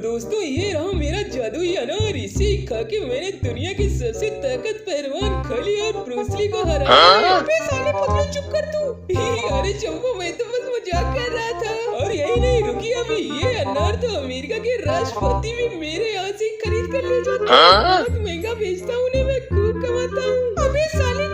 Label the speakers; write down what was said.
Speaker 1: दोस्तों ये रहा मेरा जादुई अनार। इसे खा के मैंने दुनिया की सबसे ताकत पहलवान खली और ब्रूसली को हराया। अबे साले पगलू चुप कर तू। अरे चंपू मैं तो बस मजाक कर रहा था। और यही नहीं रुकी अभी, ये अनार तो अमेरिका के राष्ट्रपति भी मेरे यहाँ से खरीद कर ले जाते हैं। बहुत महंगा बेचता हूँ उन्हें, मैं खूब कमाता हूँ। अबे साले